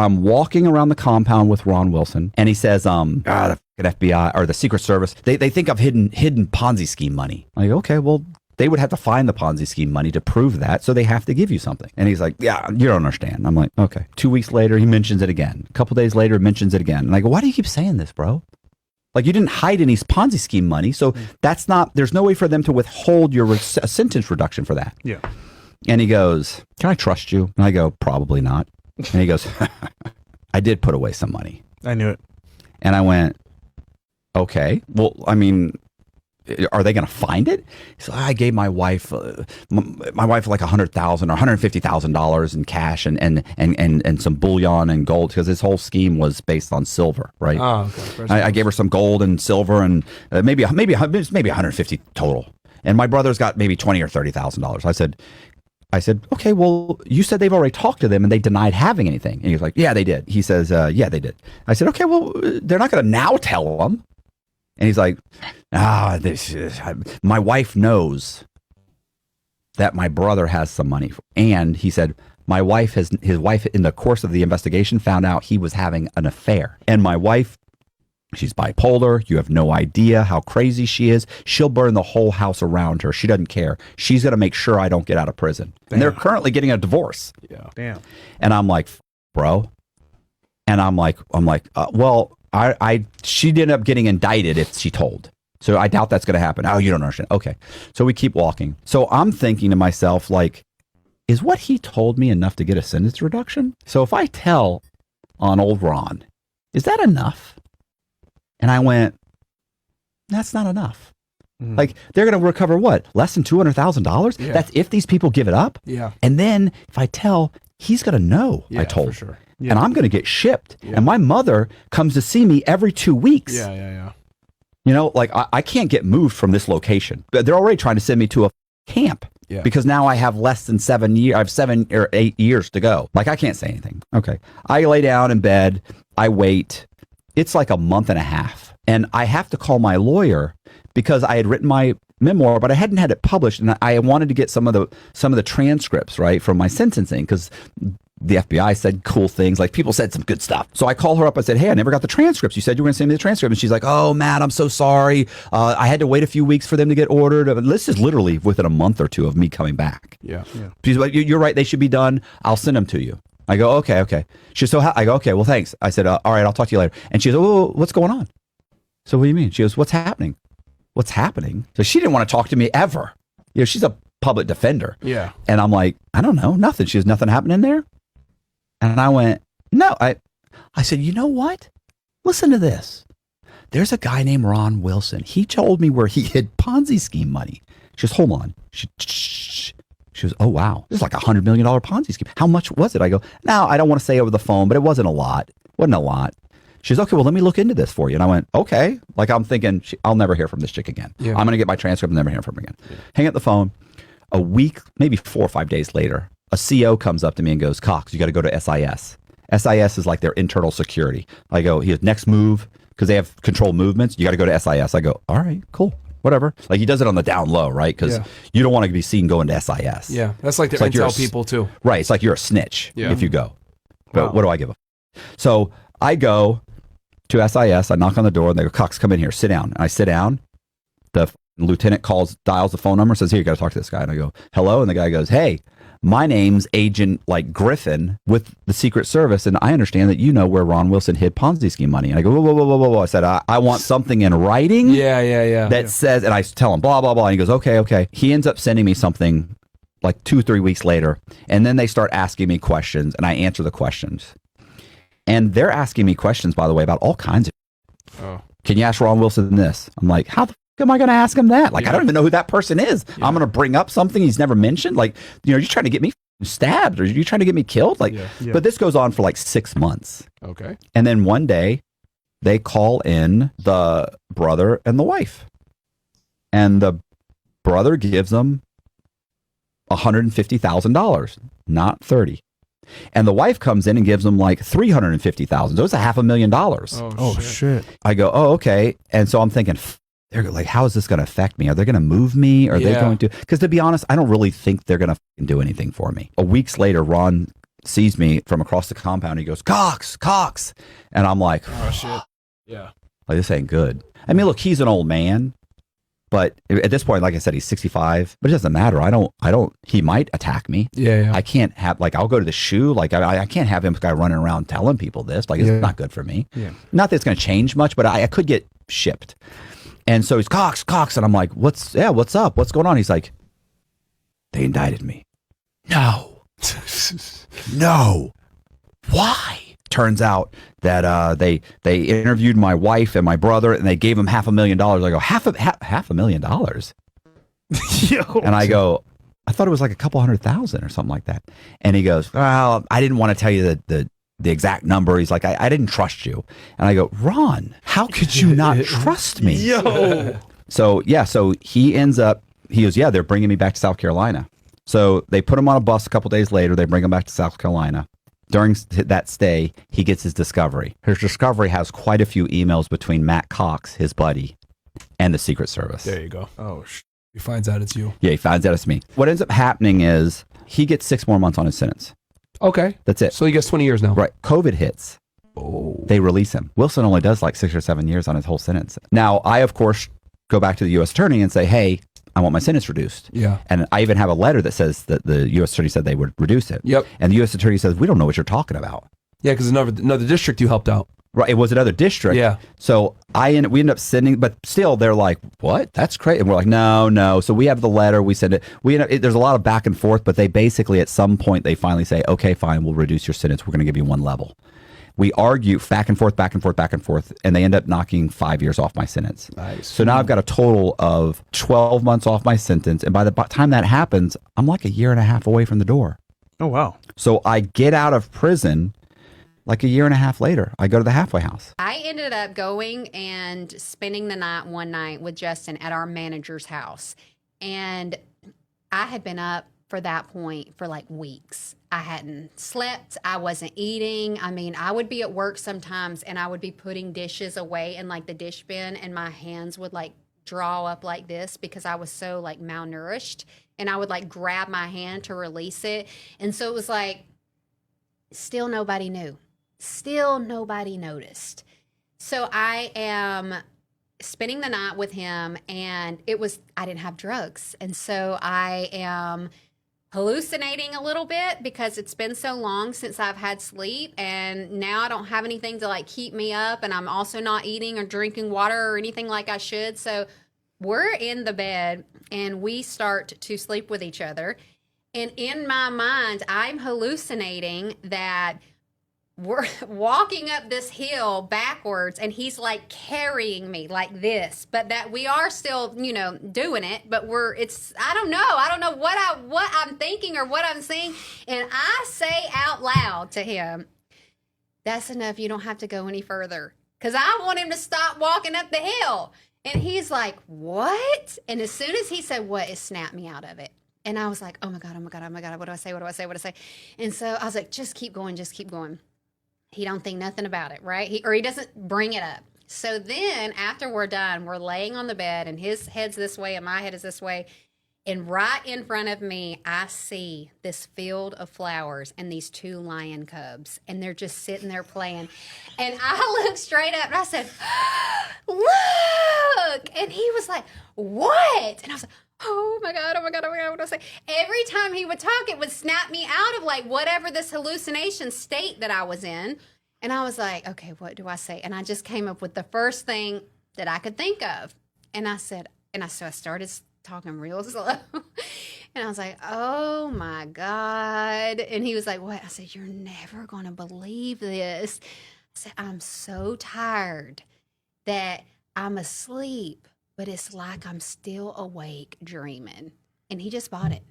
I'm walking around the compound with Ron Wilson, and he says, the FBI or the Secret Service, they think I've hidden Ponzi scheme money. I go, okay, well, they would have to find the Ponzi scheme money to prove that, so they have to give you something. And he's like, yeah, you don't understand. I'm like, okay. 2 weeks later, he mentions it again. A couple days later, he mentions it again. And I go, why do you keep saying this, bro? Like, you didn't hide any Ponzi scheme money, so there's no way for them to withhold your sentence reduction for that. Yeah. And he goes, can I trust you? And I go, probably not. And he goes, I did put away some money. I knew it. And I went, okay, well, I mean, are they going to find it? So I gave my wife like $100,000 or $150,000 in cash and some bullion and gold, because this whole scheme was based on silver, right? Oh, okay. I gave her some gold and silver and maybe 150 total. And my brother's got maybe $20,000 or $30,000. I said, okay, well, you said they've already talked to them and they denied having anything. And he's like, yeah, they did. He says, yeah, they did. I said, okay, well, they're not going to now tell them. And he's like, my wife knows that my brother has some money. And he said, his wife in the course of the investigation found out he was having an affair. And my wife, she's bipolar. You have no idea how crazy she is. She'll burn the whole house around her. She doesn't care. She's going to make sure I don't get out of prison. Damn. And they're currently getting a divorce. Yeah. Damn. And I'm like, bro. And I'm like, well, she ended up getting indicted if she told. So I doubt that's going to happen. Oh, you don't understand. Okay. So we keep walking. So I'm thinking to myself, like, is what he told me enough to get a sentence reduction? So if I tell on old Ron, is that enough? And I went, that's not enough. Mm. Like, they're going to recover what? Less than $200,000? Yeah. That's if these people give it up? Yeah. And then if I tell, he's going to know I told. For sure. Yeah. And I'm going to get shipped. Yeah. And my mother comes to see me every 2 weeks. Yeah. You know, like, I can't get moved from this location. They're already trying to send me to a camp. Yeah. Because now I have less than 7 years. I have 7 or 8 years to go. Like, I can't say anything. Okay. I lay down in bed. I wait. It's like a month and a half. And I have to call my lawyer because I had written my memoir, but I hadn't had it published. And I wanted to get some of the transcripts, right, from my sentencing, because the FBI said cool things. Like, people said some good stuff. So I call her up. I said, hey, I never got the transcripts. You said you were going to send me the transcript. And she's like, oh, Matt, I'm so sorry. I had to wait a few weeks for them to get ordered. This is literally within a month or two of me coming back. Yeah. She's like, you're right. They should be done. I'll send them to you. I go, okay. She goes, I go, okay, well, thanks. I said, all right, I'll talk to you later. And she goes, oh, what's going on? So what do you mean? She goes, what's happening? What's happening? So she didn't want to talk to me ever. You know, she's a public defender. Yeah. And I'm like, I don't know, nothing. She goes, nothing happening there? And I went, no. I said, you know what? Listen to this. There's a guy named Ron Wilson. He told me where he hid Ponzi scheme money. She goes, hold on. She goes, oh, wow. This is like $100 million Ponzi scheme. How much was it? I go, no, I don't want to say over the phone, but it wasn't a lot. Wasn't a lot. She goes, okay, well, let me look into this for you. And I went, okay. Like, I'm thinking, I'll never hear from this chick again. Yeah. I'm going to get my transcript and never hear from her again. Yeah. Hang up the phone. A week, maybe 4 or 5 days later, a CO comes up to me and goes, Cox, you got to go to SIS. SIS is like their internal security. I go, he goes, next move, because they have control movements. You got to go to SIS. I go, all right, cool. Whatever. Like, he does it on the down low, right? Because you don't want to be seen going to SIS. Yeah, that's like the intel people too. Right. It's like you're a snitch if you go. But what do I give a So I go to SIS. I knock on the door and they go, Cox, come in here. Sit down. And I sit down. The lieutenant dials the phone number, says, here, you got to talk to this guy. And I go, hello. And the guy goes, hey, my name's Agent Griffin with the Secret Service, and I understand that you know where Ron Wilson hid Ponzi scheme money. And I go, whoa. I said, I want something in writing that says, and I tell him, blah, blah, blah. And he goes, okay. He ends up sending me something like 2-3 weeks later, and then they start asking me questions, and I answer the questions. And they're asking me questions, by the way, about all kinds of Can you ask Ron Wilson this? I'm like, how the am I going to ask him that? Like, I don't even know who that person is. Yeah. I'm going to bring up something he's never mentioned. Like, you know, you're trying to get me stabbed, or you're trying to get me killed. Like, but this goes on for like 6 months. Okay. And then one day they call in the brother and the wife, and the brother gives them $150,000, not 30. And the wife comes in and gives them like $350,000. So it's $500,000. Oh shit. I go, oh, okay. And so I'm thinking, they're like, how is this going to affect me? Are they going to move me? Are they going to? Because to be honest, I don't really think they're going to do anything for me. A week later, Ron sees me from across the compound. He goes, Cox, Cox. And I'm like, oh, shit. Yeah. Like, this ain't good. I mean, look, he's an old man, but at this point, like I said, he's 65, but it doesn't matter. He might attack me. Yeah. I can't have, like, I'll go to the shoe. Like, I can't have him guy running around telling people this. Like, it's not good for me. Yeah. Not that it's going to change much, but I could get shipped. And so he's Cox, Cox. And I'm like, what's up? What's going on? He's like, they indicted me. No. No. Why? Turns out that they interviewed my wife and my brother, and they gave him $500,000. I go, $500,000? And I go, I thought it was like a couple 100,000 or something like that. And he goes, well, I didn't want to tell you the exact number. He's like, I didn't trust you. And I go, Ron, how could you not trust me? So he ends up, he goes, yeah, they're bringing me back to South Carolina. So they put him on a bus a couple days later. They bring him back to South Carolina. During that stay, he gets his discovery. His discovery has quite a few emails between Matt Cox, his buddy, and the Secret Service. There you go. Oh, he finds out it's you. Yeah, he finds out it's me. What ends up happening is he gets 6 more months on his sentence. Okay. That's it. So he gets 20 years now. Right. COVID hits. Oh. They release him. Wilson only does like 6 or 7 years on his whole sentence. Now, I, of course, go back to the U.S. attorney and say, hey, I want my sentence reduced. Yeah. And I even have a letter that says that the U.S. attorney said they would reduce it. Yep. And the U.S. attorney says, we don't know what you're talking about. Yeah, because another district you helped out. Right. It was another district. Yeah. So we end up sending, but still they're like, what? That's crazy. And we're like, no. So we have the letter. We send it. There's a lot of back and forth, but they basically, at some point, they finally say, okay, fine, we'll reduce your sentence. We're going to give you 1 level. We argue back and forth, and they end up knocking 5 years off my sentence. Nice. So now I've got a total of 12 months off my sentence. And by the time that happens, I'm like 1.5 years away from the door. Oh, wow. So I get out of prison like 1.5 years later. I go to the halfway house. I ended up going and spending the night one night with Justin at our manager's house. And I had been up for that point for like weeks. I hadn't slept. I wasn't eating. I mean, I would be at work sometimes and I would be putting dishes away in like the dish bin and my hands would like draw up like this because I was so like malnourished, and I would like grab my hand to release it. And so it was like, still nobody knew. Still nobody noticed. So I am spending the night with him, and I didn't have drugs. And so I am hallucinating a little bit because it's been so long since I've had sleep, and now I don't have anything to like keep me up, and I'm also not eating or drinking water or anything like I should. So we're in the bed and we start to sleep with each other. And in my mind, I'm hallucinating that we're walking up this hill backwards and he's like carrying me like this, but that we are still, doing it, but I don't know what I'm thinking or what I'm seeing. And I say out loud to him, that's enough. You don't have to go any further. 'Cause I want him to stop walking up the hill. And he's like, what? And as soon as he said what, it snapped me out of it. And I was like, oh my God. What do I say? And so I was like, just keep going. He don't think nothing about it, right? He doesn't bring it up. So then after we're done, we're laying on the bed and his head's this way and my head is this way. And right in front of me, I see this field of flowers and these 2 lion cubs. And they're just sitting there playing. And I looked straight up and I said, look! And he was like, what? And I was like, oh my God, what do I say? Every time he would talk, it would snap me out of like whatever this hallucination state that I was in. And I was like, okay, what do I say? And I just came up with the first thing that I could think of. And I said, so I started talking real slow. And I was like, oh my God. And he was like, what? I said, you're never going to believe this. I said, I'm so tired that I'm asleep, but it's like I'm still awake dreaming. And he just bought it.